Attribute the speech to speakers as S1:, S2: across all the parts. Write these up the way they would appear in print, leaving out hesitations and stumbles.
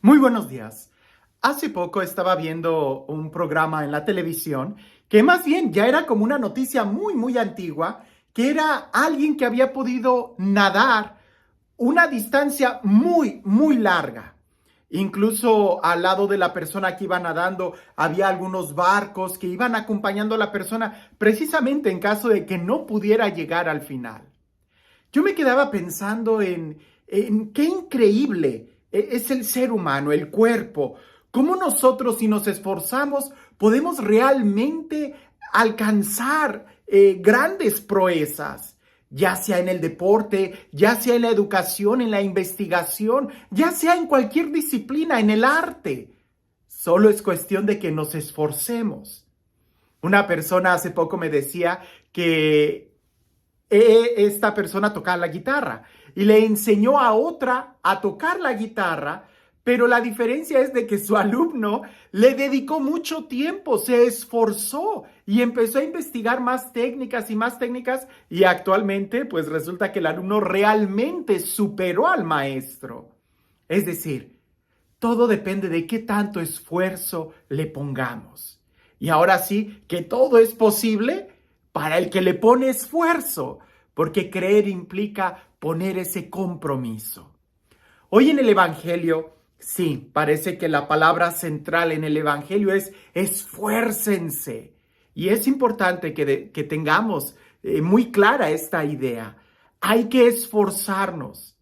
S1: Muy buenos días. Hace poco estaba viendo un programa en la televisión que más bien ya era como una noticia muy antigua, que era alguien que había podido nadar una distancia muy larga. Incluso al lado de la persona que iba nadando había algunos barcos que iban acompañando a la persona precisamente en caso de que no pudiera llegar al final. Yo me quedaba pensando en qué increíble es el ser humano, el cuerpo, cómo nosotros si nos esforzamos podemos realmente alcanzar grandes proezas, ya sea en el deporte, ya sea en la educación, en la investigación, ya sea en cualquier disciplina, en el arte. Solo es cuestión de que nos esforcemos. Una persona hace poco me decía que esta persona tocaba la guitarra y le enseñó a otra a tocar la guitarra, pero la diferencia es de que su alumno le dedicó mucho tiempo, se esforzó y empezó a investigar más técnicas y más técnicas y actualmente pues resulta que el alumno realmente superó al maestro. Es decir, todo depende de qué tanto esfuerzo le pongamos. Y ahora sí que todo es posible para el que le pone esfuerzo, porque creer implica poner ese compromiso. Hoy en el Evangelio, sí, parece que la palabra central en el Evangelio es esfuércense. Y es importante que tengamos muy clara esta idea. Hay que esforzarnos.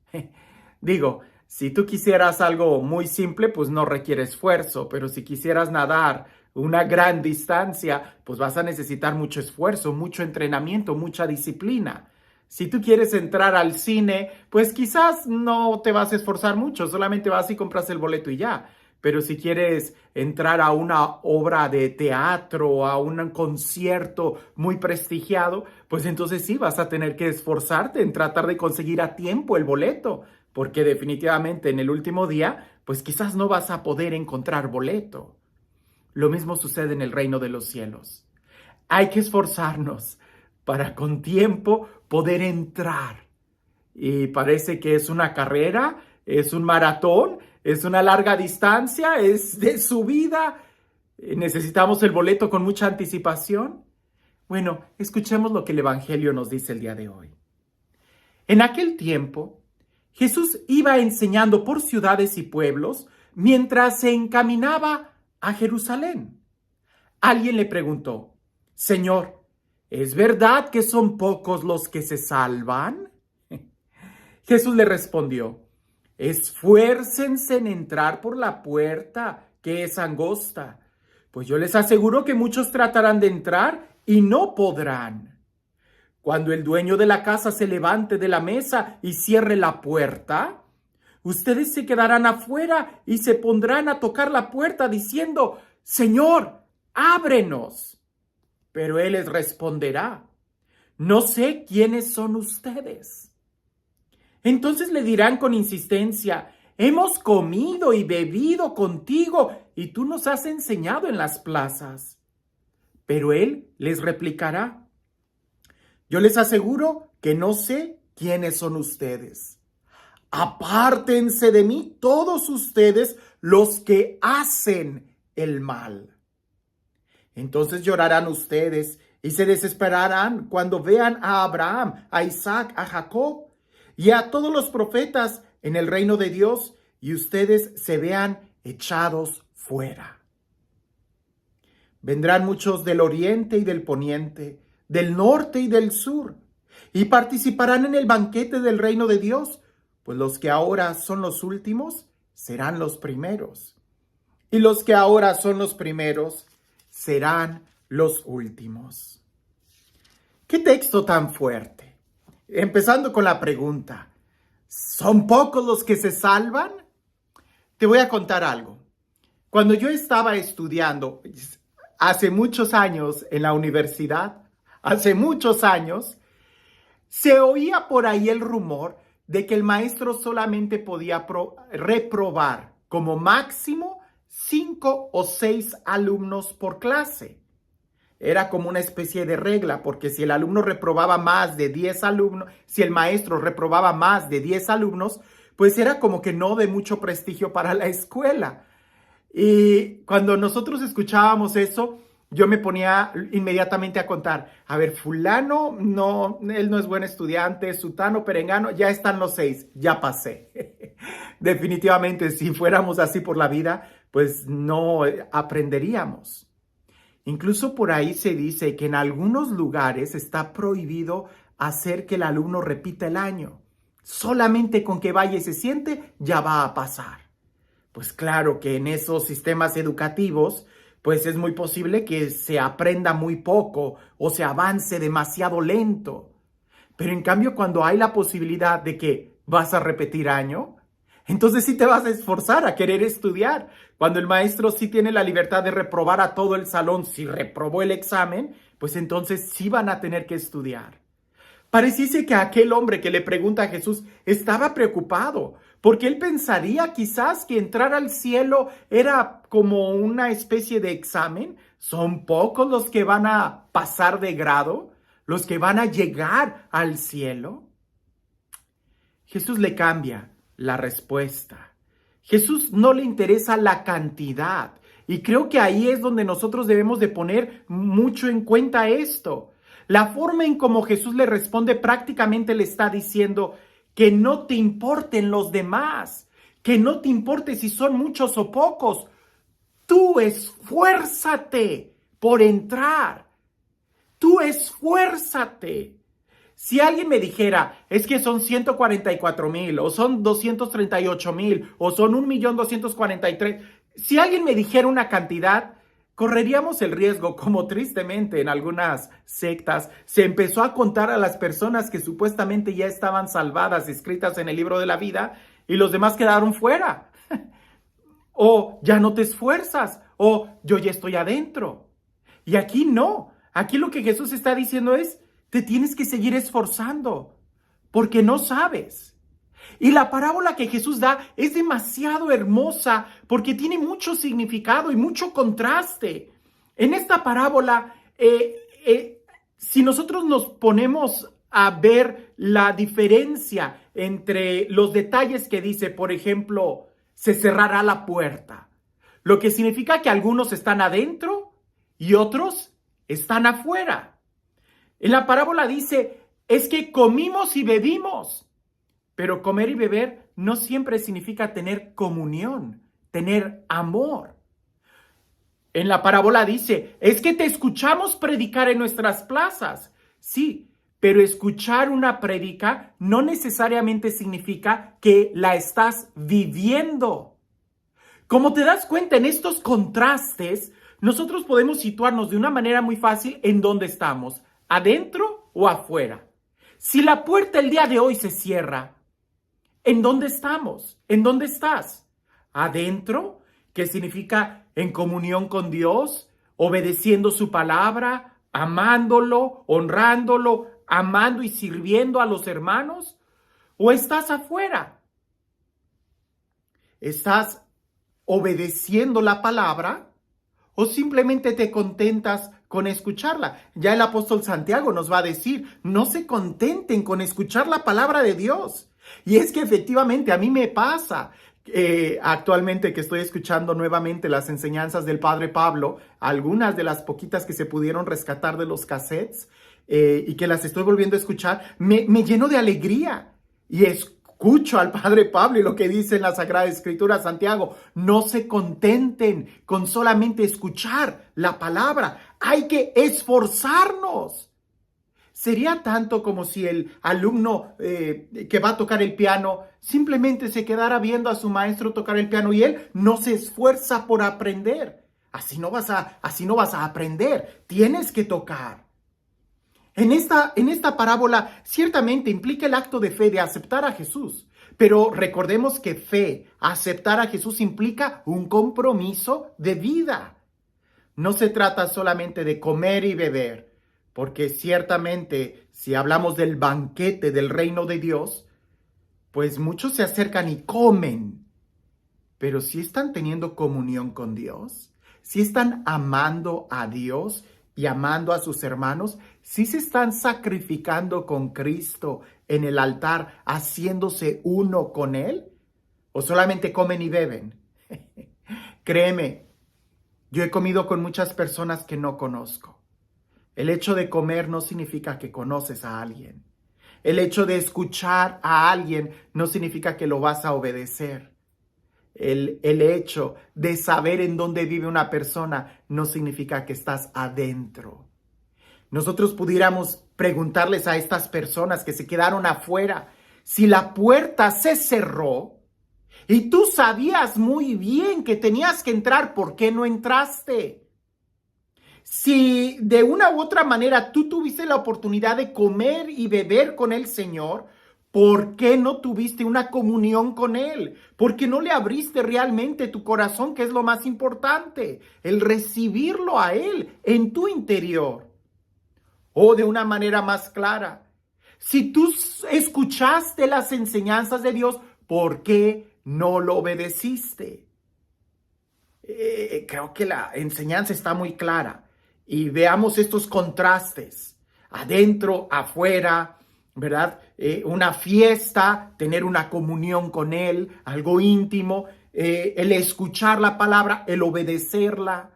S1: Digo, si tú quisieras algo muy simple, pues no requiere esfuerzo, pero si quisieras nadar una gran distancia, pues vas a necesitar mucho esfuerzo, mucho entrenamiento, mucha disciplina. Si tú quieres entrar al cine, pues quizás no te vas a esforzar mucho, solamente vas y compras el boleto y ya. Pero si quieres entrar a una obra de teatro, a un concierto muy prestigiado, pues entonces sí vas a tener que esforzarte en tratar de conseguir a tiempo el boleto, porque definitivamente en el último día, pues quizás no vas a poder encontrar boleto. Lo mismo sucede en el reino de los cielos. Hay que esforzarnos para con tiempo poder entrar. Y parece que es una carrera, es un maratón, es una larga distancia, es de subida. Necesitamos el boleto con mucha anticipación. Bueno, escuchemos lo que el Evangelio nos dice el día de hoy. En aquel tiempo, Jesús iba enseñando por ciudades y pueblos mientras se encaminaba a Jerusalén. Alguien le preguntó: Señor, ¿es verdad que son pocos los que se salvan? Jesús le respondió: esfuércense en entrar por la puerta, que es angosta, pues yo les aseguro que muchos tratarán de entrar y no podrán. Cuando el dueño de la casa se levante de la mesa y cierre la puerta, ustedes se quedarán afuera y se pondrán a tocar la puerta diciendo: Señor, ábrenos. Pero él les responderá: no sé quiénes son ustedes. Entonces le dirán con insistencia: hemos comido y bebido contigo y tú nos has enseñado en las plazas. Pero él les replicará: yo les aseguro que no sé quiénes son ustedes. Apártense de mí todos ustedes los que hacen el mal. Entonces llorarán ustedes y se desesperarán cuando vean a Abraham, a Isaac, a Jacob y a todos los profetas en el reino de Dios, y ustedes se vean echados fuera. Vendrán muchos del oriente y del poniente, del norte y del sur, y participarán en el banquete del reino de Dios, pues los que ahora son los últimos serán los primeros, y los que ahora son los primeros serán los últimos. ¿Qué texto tan fuerte? Empezando con la pregunta: ¿son pocos los que se salvan? Te voy a contar algo. Cuando yo estaba estudiando hace muchos años en la universidad, hace muchos años, se oía por ahí el rumor de que el maestro solamente podía reprobar como máximo 5 o 6 alumnos por clase. Era como una especie de regla, porque si el alumno reprobaba más de 10 alumnos, si el maestro reprobaba más de 10 alumnos, pues era como que no de mucho prestigio para la escuela. Y cuando nosotros escuchábamos eso, yo me ponía inmediatamente a contar, a ver, fulano, no, él no es buen estudiante, sutano, perengano, ya están los 6, ya pasé. Definitivamente, si fuéramos así por la vida, pues no aprenderíamos. Incluso por ahí se dice que en algunos lugares está prohibido hacer que el alumno repita el año. Solamente con que vaya y se siente, ya va a pasar. Pues claro que en esos sistemas educativos, pues es muy posible que se aprenda muy poco o se avance demasiado lento. Pero en cambio, cuando hay la posibilidad de que vas a repetir año, entonces sí te vas a esforzar a querer estudiar. Cuando el maestro sí tiene la libertad de reprobar a todo el salón si reprobó el examen, pues entonces sí van a tener que estudiar. Pareciese que aquel hombre que le pregunta a Jesús estaba preocupado, porque él pensaría quizás que entrar al cielo era como una especie de examen. Son pocos los que van a pasar de grado, los que van a llegar al cielo. Jesús le cambia la respuesta. Jesús no le interesa la cantidad. Y creo que ahí es donde nosotros debemos de poner mucho en cuenta esto. La forma en cómo Jesús le responde prácticamente le está diciendo que no te importen los demás, que no te importe si son muchos o pocos. Tú esfuérzate por entrar. Tú esfuérzate. Si alguien me dijera, es que son 144,000, o son 238,000, o son 1,243,000, si alguien me dijera una cantidad, correríamos el riesgo, como tristemente en algunas sectas se empezó a contar a las personas que supuestamente ya estaban salvadas, escritas en el libro de la vida, y los demás quedaron fuera. O ya no te esfuerzas, o yo ya estoy adentro. Y aquí no, aquí lo que Jesús está diciendo es, te tienes que seguir esforzando, porque no sabes. Y la parábola que Jesús da es demasiado hermosa porque tiene mucho significado y mucho contraste. En esta parábola, si nosotros nos ponemos a ver la diferencia entre los detalles que dice, por ejemplo, se cerrará la puerta, lo que significa que algunos están adentro y otros están afuera. En la parábola dice, es que comimos y bebimos. Pero comer y beber no siempre significa tener comunión, tener amor. En la parábola dice, es que te escuchamos predicar en nuestras plazas. Sí, pero escuchar una prédica no necesariamente significa que la estás viviendo. Como te das cuenta en estos contrastes, nosotros podemos situarnos de una manera muy fácil en dónde estamos, adentro o afuera. Si la puerta el día de hoy se cierra, ¿en dónde estamos? ¿En dónde estás? ¿Adentro? ¿Qué significa en comunión con Dios? ¿Obedeciendo su palabra? ¿Amándolo? ¿Honrándolo? ¿Amando y sirviendo a los hermanos? ¿O estás afuera? ¿Estás obedeciendo la palabra? ¿O simplemente te contentas con escucharla? Ya el apóstol Santiago nos va a decir, no se contenten con escuchar la palabra de Dios. Y es que efectivamente a mí me pasa actualmente que estoy escuchando nuevamente las enseñanzas del Padre Pablo, algunas de las poquitas que se pudieron rescatar de los cassettes y que las estoy volviendo a escuchar, me lleno de alegría y escucho al Padre Pablo y lo que dice en la Sagrada Escritura, Santiago, no se contenten con solamente escuchar la palabra, hay que esforzarnos. Sería tanto como si el alumno que va a tocar el piano simplemente se quedara viendo a su maestro tocar el piano y él no se esfuerza por aprender. Así no vas a aprender. Tienes que tocar. En esta parábola ciertamente implica el acto de fe de aceptar a Jesús. Pero recordemos que fe, aceptar a Jesús implica un compromiso de vida. No se trata solamente de comer y beber. Porque ciertamente, si hablamos del banquete del reino de Dios, pues muchos se acercan y comen. Pero si están teniendo comunión con Dios, si están amando a Dios y amando a sus hermanos, si se están sacrificando con Cristo en el altar haciéndose uno con Él? ¿O solamente comen y beben? Créeme, yo he comido con muchas personas que no conozco. El hecho de comer no significa que conoces a alguien. El hecho de escuchar a alguien no significa que lo vas a obedecer. El hecho de saber en dónde vive una persona no significa que estás adentro. Nosotros pudiéramos preguntarles a estas personas que se quedaron afuera, si la puerta se cerró y tú sabías muy bien que tenías que entrar, ¿por qué no entraste? Si de una u otra manera tú tuviste la oportunidad de comer y beber con el Señor, ¿por qué no tuviste una comunión con Él? ¿Por qué no le abriste realmente tu corazón, que es lo más importante? El recibirlo a Él en tu interior. O de una manera más clara, si tú escuchaste las enseñanzas de Dios, ¿por qué no lo obedeciste? Creo que la enseñanza está muy clara. Y veamos estos contrastes, adentro, afuera, ¿verdad? Una fiesta, tener una comunión con Él, algo íntimo, el escuchar la palabra, el obedecerla.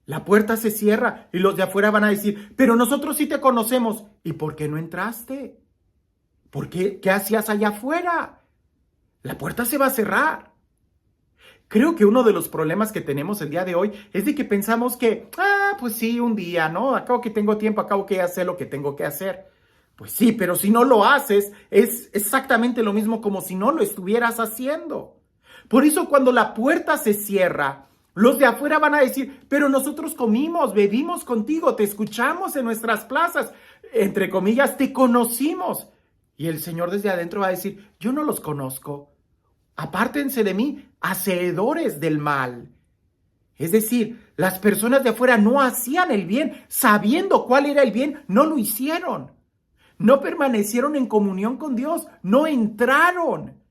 S1: La puerta se cierra y los de afuera van a decir, pero nosotros sí te conocemos. ¿Y por qué no entraste? ¿Por qué? ¿Qué hacías allá afuera? La puerta se va a cerrar. Creo que uno de los problemas que tenemos el día de hoy es de que pensamos que, pues sí, un día, ¿no? Acabo que tengo tiempo, acabo que ya sé lo que tengo que hacer. Pues sí, pero si no lo haces, es exactamente lo mismo como si no lo estuvieras haciendo. Por eso cuando la puerta se cierra, los de afuera van a decir, pero nosotros comimos, bebimos contigo, te escuchamos en nuestras plazas, entre comillas, te conocimos. Y el Señor desde adentro va a decir, yo no los conozco. Apártense de mí, hacedores del mal. Es decir, las personas de afuera no hacían el bien, sabiendo cuál era el bien, no lo hicieron. No permanecieron en comunión con Dios, no entraron.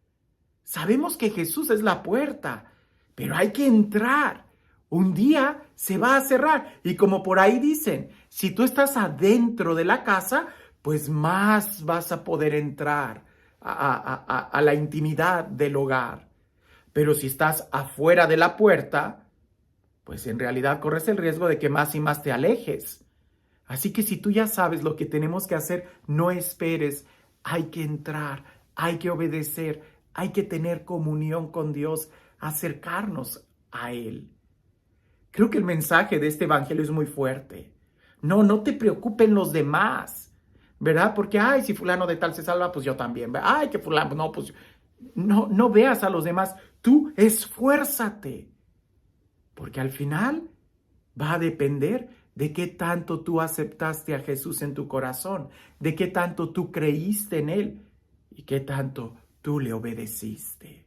S1: Sabemos que Jesús es la puerta, pero hay que entrar. Un día se va a cerrar. Y como por ahí dicen, si tú estás adentro de la casa, pues más vas a poder entrar a la intimidad del hogar. Pero si estás afuera de la puerta, pues en realidad corres el riesgo de que más y más te alejes. Así que si tú ya sabes lo que tenemos que hacer, no esperes. Hay que entrar, hay que obedecer, hay que tener comunión con Dios, acercarnos a Él. Creo que el mensaje de este evangelio es muy fuerte. No te preocupen los demás, ¿verdad? Porque, si fulano de tal se salva, pues yo también. Que fulano, no, pues no veas a los demás. Tú esfuérzate, porque al final va a depender de qué tanto tú aceptaste a Jesús en tu corazón, de qué tanto tú creíste en Él y qué tanto tú le obedeciste.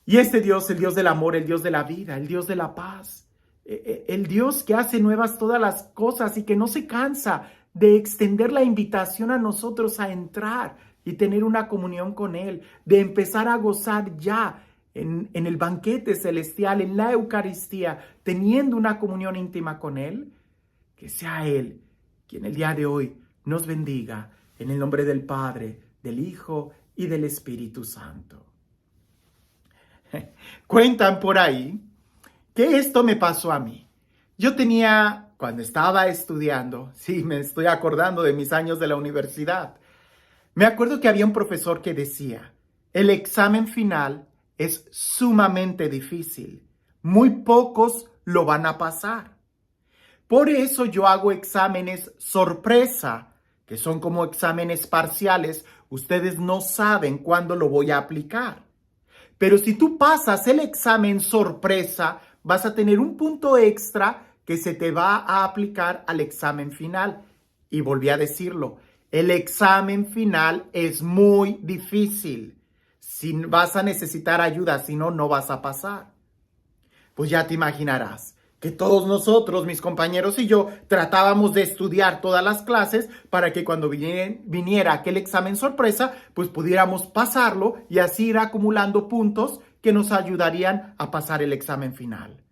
S1: Y este Dios, el Dios del amor, el Dios de la vida, el Dios de la paz, el Dios que hace nuevas todas las cosas y que no se cansa de extender la invitación a nosotros a entrar y tener una comunión con Él, de empezar a gozar ya en el banquete celestial, en la Eucaristía, teniendo una comunión íntima con Él, que sea Él quien el día de hoy nos bendiga en el nombre del Padre, del Hijo y del Espíritu Santo. Cuentan por ahí que esto me pasó a mí. Yo tenía, cuando estaba estudiando, sí, me estoy acordando de mis años de la universidad, me acuerdo que había un profesor que decía, el examen final es sumamente difícil, muy pocos lo van a pasar. Por eso yo hago exámenes sorpresa, que son como exámenes parciales, ustedes no saben cuándo lo voy a aplicar. Pero si tú pasas el examen sorpresa, vas a tener un punto extra que se te va a aplicar al examen final. Y volví a decirlo, el examen final es muy difícil. Si vas a necesitar ayuda, si no, no vas a pasar. Pues ya te imaginarás que todos nosotros, mis compañeros y yo, tratábamos de estudiar todas las clases para que cuando viniera aquel examen sorpresa, pues pudiéramos pasarlo y así ir acumulando puntos que nos ayudarían a pasar el examen final.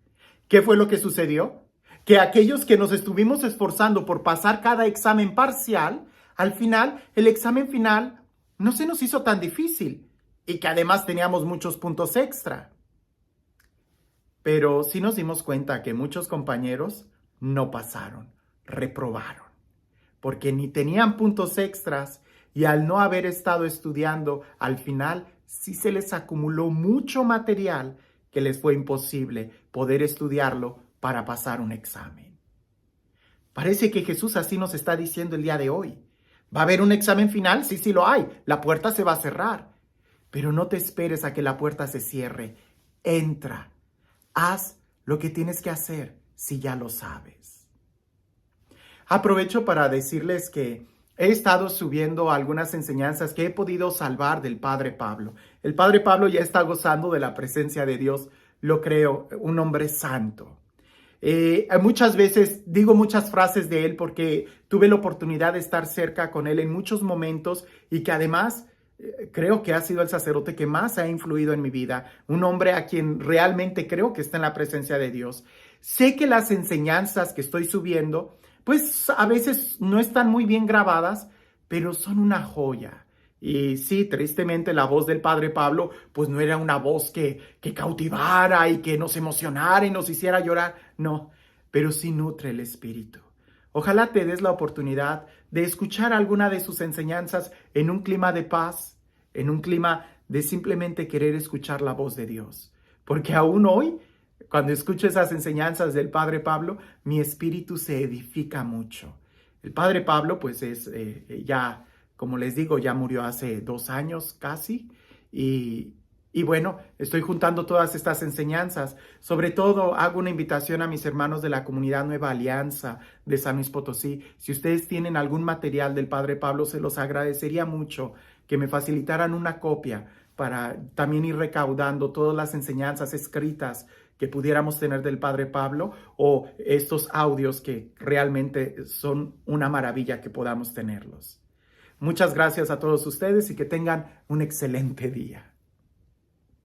S1: ¿Qué fue lo que sucedió? Que aquellos que nos estuvimos esforzando por pasar cada examen parcial, al final el examen final no se nos hizo tan difícil y que además teníamos muchos puntos extra. Pero sí nos dimos cuenta que muchos compañeros no pasaron, reprobaron, porque ni tenían puntos extras y al no haber estado estudiando, al final sí se les acumuló mucho material que les fue imposible poder estudiarlo para pasar un examen. Parece que Jesús así nos está diciendo el día de hoy. ¿Va a haber un examen final? Sí, sí lo hay. La puerta se va a cerrar. Pero no te esperes a que la puerta se cierre. Entra. Haz lo que tienes que hacer si ya lo sabes. Aprovecho para decirles que he estado subiendo algunas enseñanzas que he podido salvar del Padre Pablo. El Padre Pablo ya está gozando de la presencia de Dios. Lo creo, un hombre santo. Muchas veces digo muchas frases de él porque tuve la oportunidad de estar cerca con él en muchos momentos y que además creo que ha sido el sacerdote que más ha influido en mi vida, un hombre a quien realmente creo que está en la presencia de Dios. Sé que las enseñanzas que estoy subiendo, pues a veces no están muy bien grabadas, pero son una joya. Y sí, tristemente la voz del Padre Pablo, pues no era una voz que cautivara y que nos emocionara y nos hiciera llorar, no, pero sí nutre el espíritu. Ojalá te des la oportunidad de escuchar alguna de sus enseñanzas en un clima de paz, en un clima de simplemente querer escuchar la voz de Dios. Porque aún hoy, cuando escucho esas enseñanzas del Padre Pablo, mi espíritu se edifica mucho. El Padre Pablo, pues es ya, como les digo, ya murió hace 2 años casi. Y bueno, estoy juntando todas estas enseñanzas. Sobre todo, hago una invitación a mis hermanos de la comunidad Nueva Alianza de San Luis Potosí. Si ustedes tienen algún material del Padre Pablo, se los agradecería mucho que me facilitaran una copia para también ir recaudando todas las enseñanzas escritas que pudiéramos tener del Padre Pablo o estos audios que realmente son una maravilla que podamos tenerlos. Muchas gracias a todos ustedes y que tengan un excelente día.